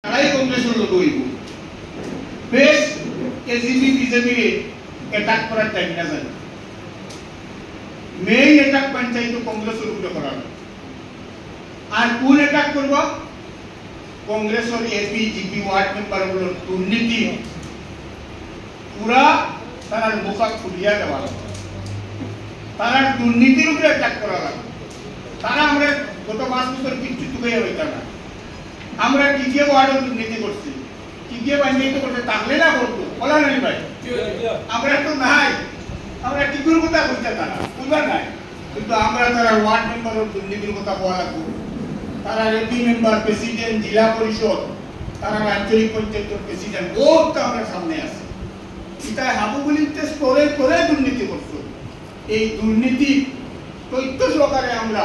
তারাই কংগ্রেসের লোক হইব বেশ এজিপি বিজেপি অ্যাটাক করার টাইম না জানি মেইন অ্যাটাক পঞ্চায়েত কংগ্রেসের উপরে করা আর কোন অ্যাটাক করব কংগ্রেসের এপি জিপি ওয়ার্ড মেম্বারগুলোর দুর্নীতি পুরা তার মুখা খুলিয়া দেওয়া তারা দুর্নীতির উপরে অ্যাটাক করা লাগবে তারা আমরা গত 5 বছর কিচ্ছু চুকাইয়া হইতাম না আমরা টিকিয়ে ওয়ার্ডের দুর্নীতি করছি টিকিয়ে পঞ্চায়েত করতে তাহলে না করতো বলা নাই ভাই আমরা তো নাই আমরা টিকুর কথা বলতে তারা বুঝবা নাই কিন্তু আমরা তারা ওয়ার্ড মেম্বারের দুর্নীতির কথা বলা লাগবো তারা এপি মেম্বার প্রেসিডেন্ট জেলা পরিষদ তারা আঞ্চলিক পঞ্চায়েতের প্রেসিডেন্ট বহুত আমরা সামনে আছে এটা হাবুগুলিতে স্তরে স্তরে দুর্নীতি করছো এই দুর্নীতি তথ্য সহকারে আমরা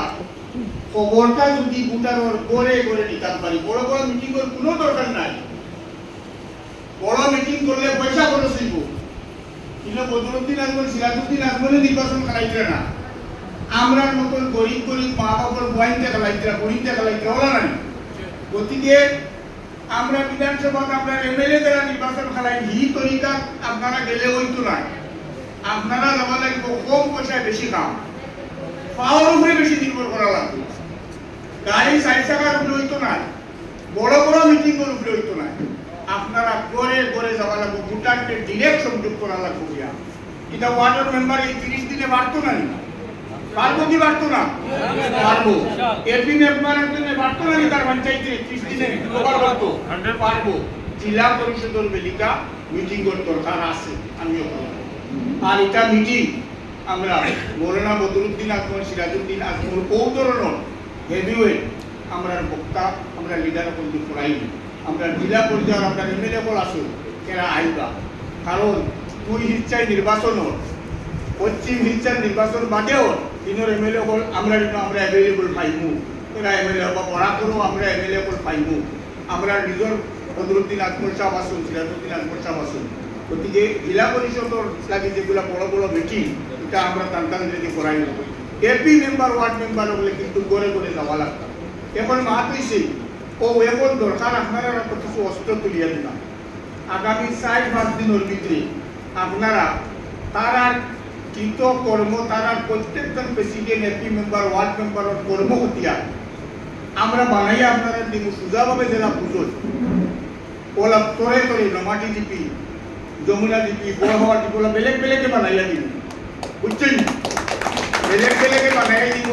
খবরটা যদি ভোটারের গড়ে গড়ে নিতে পারি বড় বড় মিটিং এর কোনো দরকার নাই বড় মিটিং করলে পয়সা খরচ হইব কিন্তু বদরুদ্দিন আজমল সিরাজউদ্দিন আজমলের নির্বাচন করাইতে না আমরা মতন গরিব গরিব মা বাবার বয়ানতে খেলাইতে গরিবতে খেলাইতে হলো না গতিকে আমরা বিধানসভা আমরা এমএলএ দ্বারা নির্বাচন খেলাই এই তরিকা আপনারা গেলে হইতো না আপনারা যাওয়া লাগবে কম পয়সায় বেশি কাম পাওয়ার উপরে বেশি নির্ভর করা লাগবে গাড়ি 60 টাকার উপরে হইতো না বড় বড় মিটিং এর উপরে হইতো না আপনারা ঘরে ঘরে যাওয়া লাগবে ভোটারকে ডিরেক্ট সংযোগ করা লাগবে এটা ওয়ার্ডের মেম্বার এই 30 দিনে বাড়তো না পারবো কি বাড়তো না পারবো এপি মেম্বারের জন্য বাড়তো না তার পঞ্চায়েতে 30 দিনে কবার বাড়তো 100 পারবো জেলা পরিষদের বেলিকা মিটিং এর দরকার আছে আমিও আর এটা মিটিং আমরা মৌলানা বদরুদ্দিন আজমল সিরাজউদ্দিন আজমল কৌতরণ হেভিওয়েট আমরা বক্তা আমরা লিডার কিন্তু পড়াই আমরা জেলা পর্যায়ে আমরা এমএলএ বল আসুন এরা আইবা কারণ দুই হিচ্ছায় নির্বাচন পশ্চিম হিচ্ছার নির্বাচন বাদেও তিনোর এমএলএ বল আমরা অ্যাভেলেবল পাইমু এরা এমএলএ বা পড়া করো আমরা এমএলএ বল পাইমু আমরা নিজের বদরুদ্দিন আজমল সাহেব আসুন সিরাজউদ্দিন আজমল সাহেব আসুন গতিকে জেলা পরিষদের লাগে যেগুলো বড় বড় মিটিং এটা আমরা তান্ত্রিক করাই নেব এপি মেম্বার ওয়ার্ড মেম্বার হলে কিন্তু গড়ে গড়ে যাওয়া লাগতো এখন মাত হয়েছে ও এখন দরকার আপনারা কিছু অস্ত্র তুলিয়া দিলাম আগামী 4-5 দিনের ভিতরে আপনারা তারার কৃত কর্ম তারার প্রত্যেকজন প্রেসিডেন্ট এপি মেম্বার ওয়ার্ড মেম্বারের কর্ম হতিয়া আমরা বানাইয়া আপনারা দিব সোজাভাবে জেলা পুজোর ওলা তরে তরে নমাটি জিপি যমুনা জিপি বড় জিপি বেলেগ বেলেগে বানাইয়া দিব বুঝছেন বেলেগ বেলেগে বানাইয়া দিব